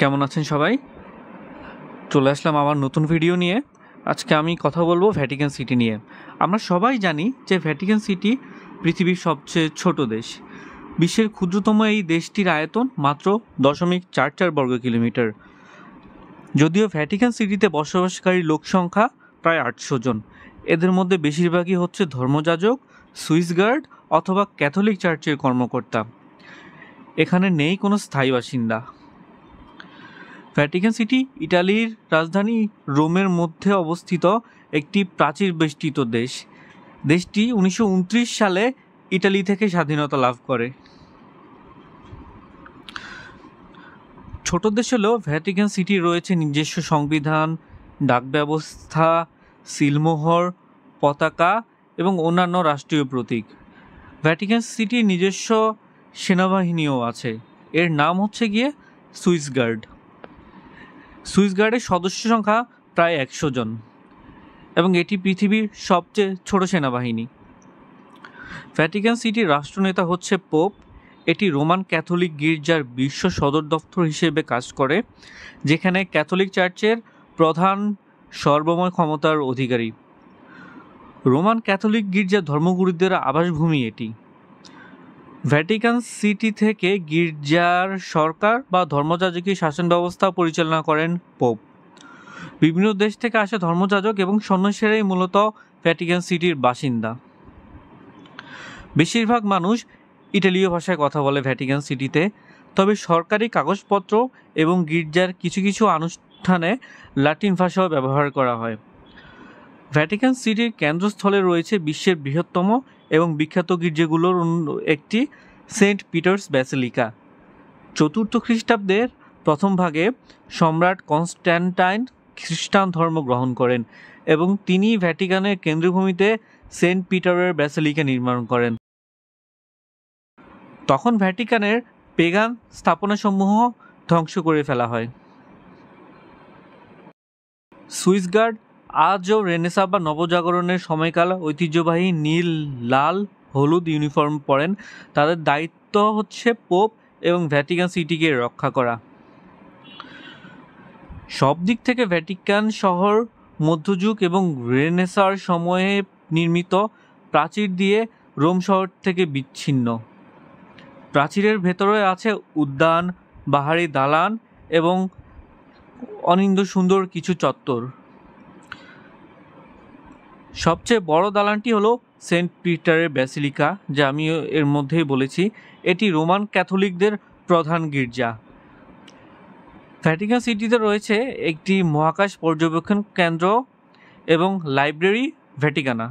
কেমন আছেন সবাই? চলে আসলাম আমার নতুন ভিডিও নিয়ে। আজকে আমি কথা বলবো ভ্যাটিকান সিটি নিয়ে। আমরা সবাই জানি যে ভ্যাটিকান সিটি পৃথিবীর সবচেয়ে ছোট দেশ। বিশ্বের ক্ষুদ্রতম এই দেশটির আয়তন মাত্র 0.44 বর্গ কিলোমিটার। যদিও ভ্যাটিকান সিটিতে বসবাসকারী লোক সংখ্যা প্রায় 800 জন। এদের মধ্যে বেশিরভাগই হচ্ছে ধর্মযাজক, সুইস গার্ড অথবা ক্যাথলিক চার্চের কর্মকর্তা। এখানে নেই কোনো স্থায়ী বাসিন্দা। ভ্যাটিকান সিটি ইটালির রাজধানী রোমের মধ্যে অবস্থিত একটি প্রাচীর বেষ্টিত দেশ। দেশটি 1929 সালে ইটালি থেকে স্বাধীনতা লাভ করে। ছোট দেশ হলেও ভ্যাটিকান সিটির রয়েছে নিজস্ব সংবিধান, ডাক ব্যবস্থা, সিলমোহর, পতাকা এবং অন্যান্য রাষ্ট্রীয় প্রতীক। ভ্যাটিকান সিটির নিজস্ব সেনাবাহিনীও আছে। এর নাম হচ্ছে গিয়ে সুইস গার্ড। সুইস গার্ডের সদস্য সংখ্যা প্রায় 100 জন এবং এটি পৃথিবীর সবচেয়ে ছোট সেনাবাহিনী। ভ্যাটিকান সিটির রাষ্ট্রনেতা হচ্ছে পোপ। এটি রোমান ক্যাথলিক গির্জার বিশ্ব সদর দপ্তর হিসেবে কাজ করে, যেখানে ক্যাথলিক চার্চের প্রধান সর্বময় ক্ষমতার অধিকারী। রোমান ক্যাথলিক গির্জার ধর্মগুরুদের আবাসভূমি এটি। ভ্যাটিকান সিটি থেকে গির্জার সরকার বা ধর্মযাজকীয় শাসন ব্যবস্থা পরিচালনা করেন পোপ। বিভিন্ন দেশ থেকে আসা ধর্মযাজক এবং সন্ন্যাসীরাই মূলত ভ্যাটিকান সিটির বাসিন্দা। বেশিরভাগ মানুষ ইটালীয় ভাষায় কথা বলে ভ্যাটিকান সিটিতে, তবে সরকারি কাগজপত্র এবং গির্জার কিছু কিছু অনুষ্ঠানে লাতিন ভাষাও ব্যবহার করা হয়। ভ্যাটিকান সিটির কেন্দ্রস্থলে রয়েছে বিশ্বের বৃহত্তম এবং বিখ্যাত গির্জাগুলোর একটি সেন্ট পিটার্স ব্যাসিলিকা। 4th খ্রিস্টাব্দের প্রথম ভাগে সম্রাট কনস্ট্যান্টাইন খ্রিস্টান ধর্ম গ্রহণ করেন এবং তিনি ভ্যাটিকানের কেন্দ্রভূমিতে সেন্ট পিটারের ব্যাসিলিকা নির্মাণ করেন। তখন ভ্যাটিকানের পেগান স্থাপনাসমূহ ধ্বংস করে ফেলা হয়। সুইস গার্ড আজও রেনেসা বা নবজাগরণের সময়কাল ঐতিহ্যবাহী নীল, লাল, হলুদ ইউনিফর্ম পরেন। তাদের দায়িত্ব হচ্ছে পোপ এবং ভ্যাটিকান সিটিকে রক্ষা করা। সব দিক থেকে ভ্যাটিকান শহর মধ্যযুগ এবং রেনেসার সময়ে নির্মিত প্রাচীর দিয়ে রোম শহর থেকে বিচ্ছিন্ন। প্রাচীরের ভেতরে আছে উদ্যান, বাহারি দালান এবং অনিন্দ্য সুন্দর কিছু চত্বর। সবচেয়ে বড় দালানটি হলো সেন্ট পিটারের ব্যাসিলিকা, যা আমি এর মধ্যেই বলেছি। এটি রোমান ক্যাথলিকদের প্রধান গির্জা। ভ্যাটিকান সিটিতে রয়েছে একটি মহাকাশ পর্যবেক্ষণ কেন্দ্র এবং লাইব্রেরি ভ্যাটিকানা।